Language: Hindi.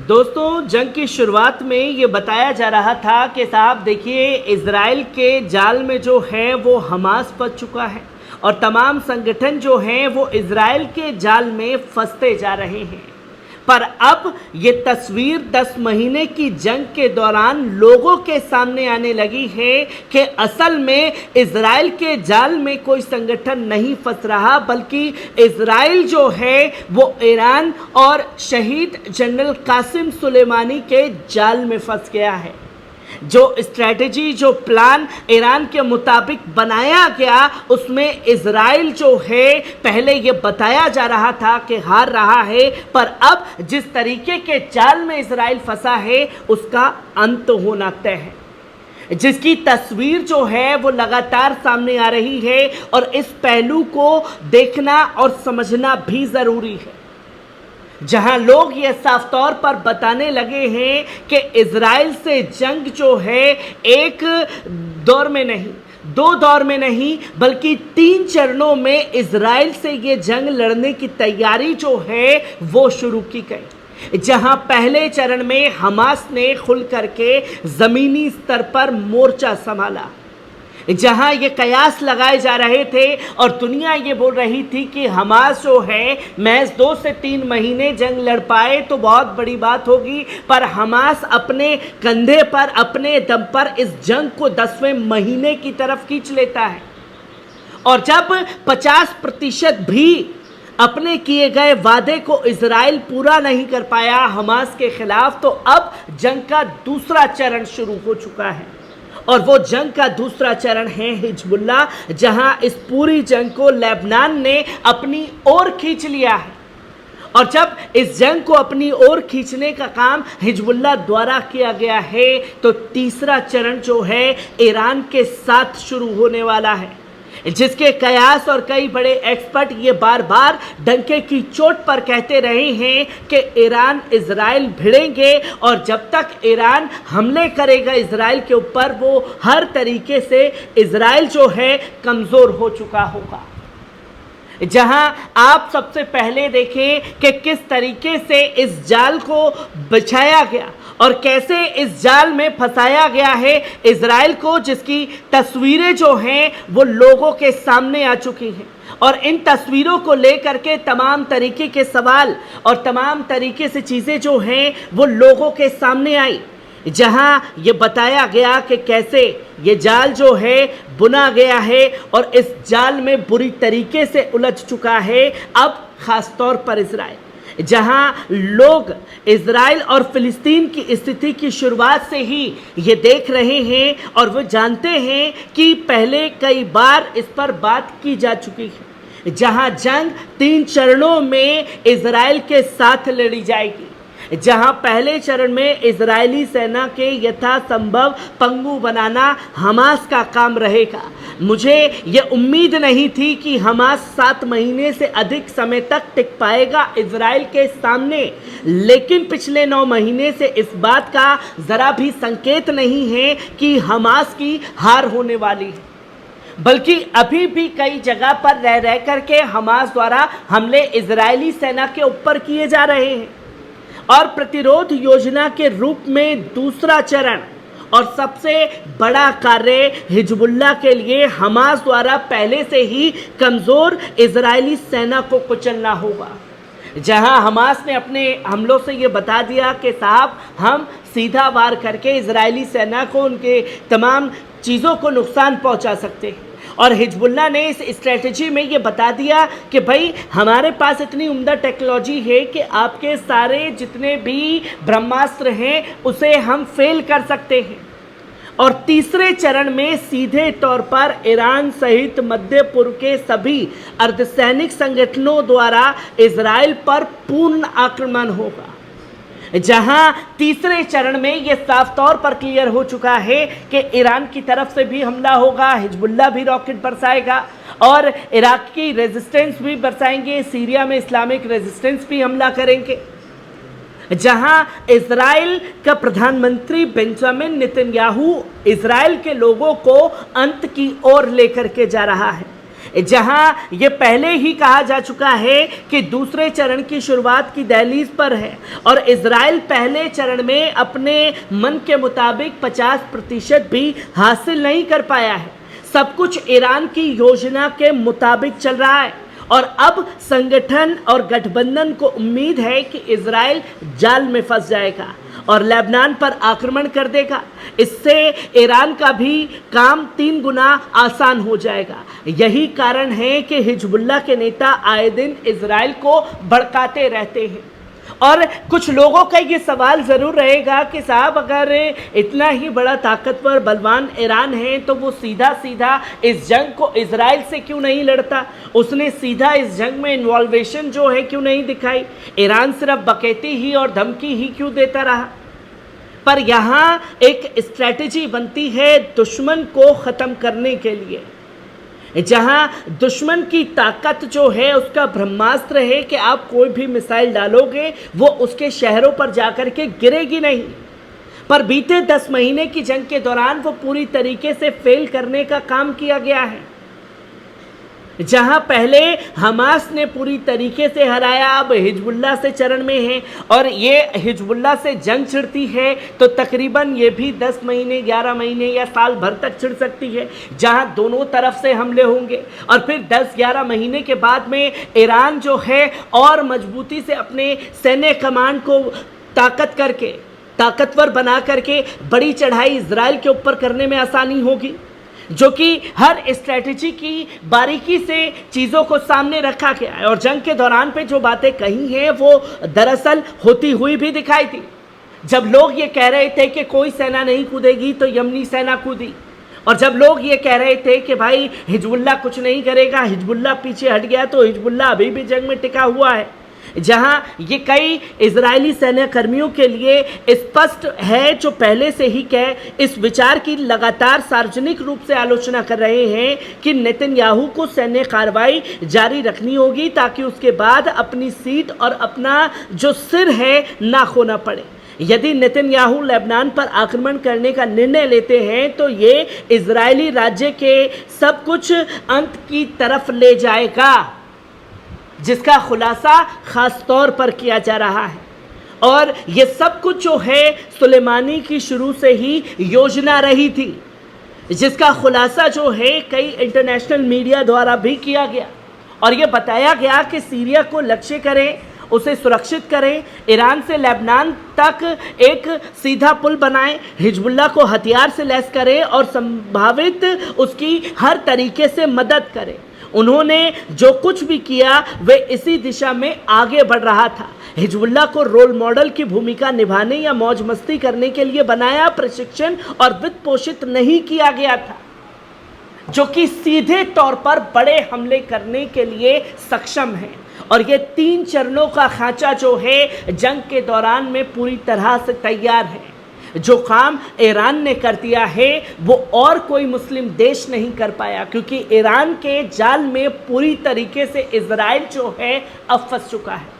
दोस्तों, जंग की शुरुआत में ये बताया जा रहा था कि साहब देखिए, इज़राइल के जाल में जो है वो हमास फंस चुका है और तमाम संगठन जो हैं वो इज़राइल के जाल में फंसते जा रहे हैं। पर अब ये तस्वीर 10 महीने की जंग के दौरान लोगों के सामने आने लगी है कि असल में इज़राइल के जाल में कोई संगठन नहीं फंस रहा, बल्कि इज़राइल जो है वो ईरान और शहीद जनरल कासिम सुलेमानी के जाल में फंस गया है। जो स्ट्रैटेजी, जो प्लान ईरान के मुताबिक बनाया गया, उसमें इज़राइल जो है पहले ये बताया जा रहा था कि हार रहा है, पर अब जिस तरीके के जाल में इज़राइल फंसा है उसका अंत होना तय है, जिसकी तस्वीर जो है वो लगातार सामने आ रही है और इस पहलू को देखना और समझना भी ज़रूरी है। जहां लोग ये साफ तौर पर बताने लगे हैं कि इज़राइल से जंग जो है एक दौर में नहीं, 2 दौर में नहीं, बल्कि 3 चरणों में इज़राइल से ये जंग लड़ने की तैयारी जो है वो शुरू की गई। जहां पहले चरण में हमास ने खुल करके ज़मीनी स्तर पर मोर्चा संभाला, जहां ये कयास लगाए जा रहे थे और दुनिया ये बोल रही थी कि हमास जो है महज 2 से 3 महीने जंग लड़ पाए तो बहुत बड़ी बात होगी, पर हमास अपने कंधे पर, अपने दम पर इस जंग को 10वें महीने की तरफ खींच लेता है। और जब 50% भी अपने किए गए वादे को इज़राइल पूरा नहीं कर पाया हमास के खिलाफ, तो अब जंग का दूसरा चरण शुरू हो चुका है। और वो जंग का दूसरा चरण है हिजबुल्लाह, जहां इस पूरी जंग को लेबनान ने अपनी ओर खींच लिया है। और जब इस जंग को अपनी ओर खींचने का काम हिजबुल्लाह द्वारा किया गया है, तो तीसरा चरण जो है ईरान के साथ शुरू होने वाला है, जिसके कयास और कई बड़े एक्सपर्ट ये बार बार डंके की चोट पर कहते रहे हैं कि ईरान इज़राइल भिड़ेंगे और जब तक ईरान हमले करेगा इज़राइल के ऊपर, वो हर तरीके से इज़राइल जो है कमज़ोर हो चुका होगा। जहां आप सबसे पहले देखें कि किस तरीके से इस जाल को बिछाया गया और कैसे इस जाल में फंसाया गया है इज़राइल को, जिसकी तस्वीरें जो हैं वो लोगों के सामने आ चुकी हैं। और इन तस्वीरों को लेकर के तमाम तरीके के सवाल और तमाम तरीके से चीज़ें जो हैं वो लोगों के सामने आई, जहां ये बताया गया कि कैसे ये जाल जो है बुना गया है और इस जाल में बुरी तरीके से उलझ चुका है अब ख़ास तौर पर इज़राइल, जहां लोग इज़राइल और फ़िलिस्तीन की स्थिति की शुरुआत से ही ये देख रहे हैं और वो जानते हैं कि पहले कई बार इस पर बात की जा चुकी है, जहां जंग 3 चरणों में इज़राइल के साथ लड़ी जाएगी। जहां पहले चरण में इजरायली सेना के यथासंभव पंगु बनाना हमास का काम रहेगा। मुझे ये उम्मीद नहीं थी कि हमास 7 महीने से अधिक समय तक टिक पाएगा इजराइल के सामने, लेकिन पिछले 9 महीने से इस बात का ज़रा भी संकेत नहीं है कि हमास की हार होने वाली है, बल्कि अभी भी कई जगह पर रह रह करके हमास द्वारा हमले इजरायली सेना के ऊपर किए जा रहे हैं। और प्रतिरोध योजना के रूप में दूसरा चरण और सबसे बड़ा कार्य हिजबुल्लाह के लिए हमास द्वारा पहले से ही कमज़ोर इजरायली सेना को कुचलना होगा, जहां हमास ने अपने हमलों से ये बता दिया कि साहब हम सीधा वार करके इजरायली सेना को, उनके तमाम चीज़ों को नुकसान पहुंचा सकते हैं। और हिजबुल्लाह ने इस स्ट्रेटजी में ये बता दिया कि भाई हमारे पास इतनी उम्दा टेक्नोलॉजी है कि आपके सारे जितने भी ब्रह्मास्त्र हैं उसे हम फेल कर सकते हैं। और तीसरे चरण में सीधे तौर पर ईरान सहित मध्य पूर्व के सभी अर्धसैनिक संगठनों द्वारा इजराइल पर पूर्ण आक्रमण होगा, जहां तीसरे चरण में यह साफ तौर पर क्लियर हो चुका है कि ईरान की तरफ से भी हमला होगा, हिजबुल्लाह भी रॉकेट बरसाएगा और इराक की रेजिस्टेंस भी बरसाएंगे, सीरिया में इस्लामिक रेजिस्टेंस भी हमला करेंगे। जहां इजराइल का प्रधानमंत्री बेंजामिन नेतन्याहू इजराइल के लोगों को अंत की ओर लेकर के जा रहा है, जहां ये पहले ही कहा जा चुका है कि दूसरे चरण की शुरुआत की दहलीज पर है और इजराइल पहले चरण में अपने मन के मुताबिक 50% भी हासिल नहीं कर पाया है। सब कुछ ईरान की योजना के मुताबिक चल रहा है और अब संगठन और गठबंधन को उम्मीद है कि इजराइल जाल में फंस जाएगा और लेबनान पर आक्रमण कर देगा। इससे ईरान का भी काम 3 गुना आसान हो जाएगा। यही कारण है कि हिजबुल्लाह के नेता आए दिन इजराइल को भड़काते रहते हैं। और कुछ लोगों का ये सवाल ज़रूर रहेगा कि साहब अगर इतना ही बड़ा ताकतवर बलवान ईरान है तो वो सीधा सीधा इस जंग को इजराइल से क्यों नहीं लड़ता, उसने सीधा इस जंग में इन्वॉल्वेशन जो है क्यों नहीं दिखाई, ईरान सिर्फ बकैती ही और धमकी ही क्यों देता रहा। पर यहाँ एक स्ट्रैटेजी बनती है दुश्मन को ख़त्म करने के लिए, जहां दुश्मन की ताकत जो है उसका ब्रह्मास्त्र है कि आप कोई भी मिसाइल डालोगे वो उसके शहरों पर जाकर के गिरेगी नहीं। पर बीते 10 महीने की जंग के दौरान वो पूरी तरीके से फेल करने का काम किया गया है। जहां पहले हमास ने पूरी तरीके से हराया, अब हिजबुल्लाह से चरण में है और ये हिजबुल्लाह से जंग छिड़ती है तो तकरीबन ये भी 10 महीने 11 महीने या साल भर तक छिड़ सकती है, जहां दोनों तरफ से हमले होंगे। और फिर 10-11 महीने के बाद में ईरान जो है और मजबूती से अपने सैन्य कमांड को ताकतवर बना करके बड़ी चढ़ाई इजराइल के ऊपर करने में आसानी होगी, जो कि हर स्ट्रैटेजी की बारीकी से चीज़ों को सामने रखा गया है। और जंग के दौरान पे जो बातें कही हैं वो दरअसल होती हुई भी दिखाई थी। जब लोग ये कह रहे थे कि कोई सेना नहीं कूदेगी तो यमनी सेना कूदी, और जब लोग ये कह रहे थे कि भाई हिजबुल्लाह कुछ नहीं करेगा, हिजबुल्लाह पीछे हट गया, तो हिजबुल्लाह अभी भी जंग में टिका हुआ है। जहां ये कई इजरायली सैन्य कर्मियों के लिए स्पष्ट है, जो पहले से ही इस विचार की लगातार सार्वजनिक रूप से आलोचना कर रहे हैं कि नेतन्याहू को सैन्य कार्रवाई जारी रखनी होगी ताकि उसके बाद अपनी सीट और अपना जो सिर है ना खोना पड़े। यदि नेतन्याहू लेबनान पर आक्रमण करने का निर्णय लेते हैं तो ये इजरायली राज्य के सब कुछ अंत की तरफ ले जाएगा, जिसका खुलासा खास तौर पर किया जा रहा है। और ये सब कुछ जो है सुलेमानी की शुरू से ही योजना रही थी, जिसका खुलासा जो है कई इंटरनेशनल मीडिया द्वारा भी किया गया और ये बताया गया कि सीरिया को लक्ष्य करें, उसे सुरक्षित करें, ईरान से लेबनान तक एक सीधा पुल बनाएं, हिजबुल्लाह को हथियार से लैस करें और संभावित उसकी हर तरीके से मदद करें। उन्होंने जो कुछ भी किया वे इसी दिशा में आगे बढ़ रहा था। हिजबुल्लाह को रोल मॉडल की भूमिका निभाने या मौज मस्ती करने के लिए बनाया, प्रशिक्षण और वित्त पोषित नहीं किया गया था, जो कि सीधे तौर पर बड़े हमले करने के लिए सक्षम है। और ये 3 चरणों का खांचा जो है जंग के दौरान में पूरी तरह से तैयार है। जो काम ईरान ने कर दिया है वो और कोई मुस्लिम देश नहीं कर पाया, क्योंकि ईरान के जाल में पूरी तरीके से इजराइल जो है अब फंस चुका है।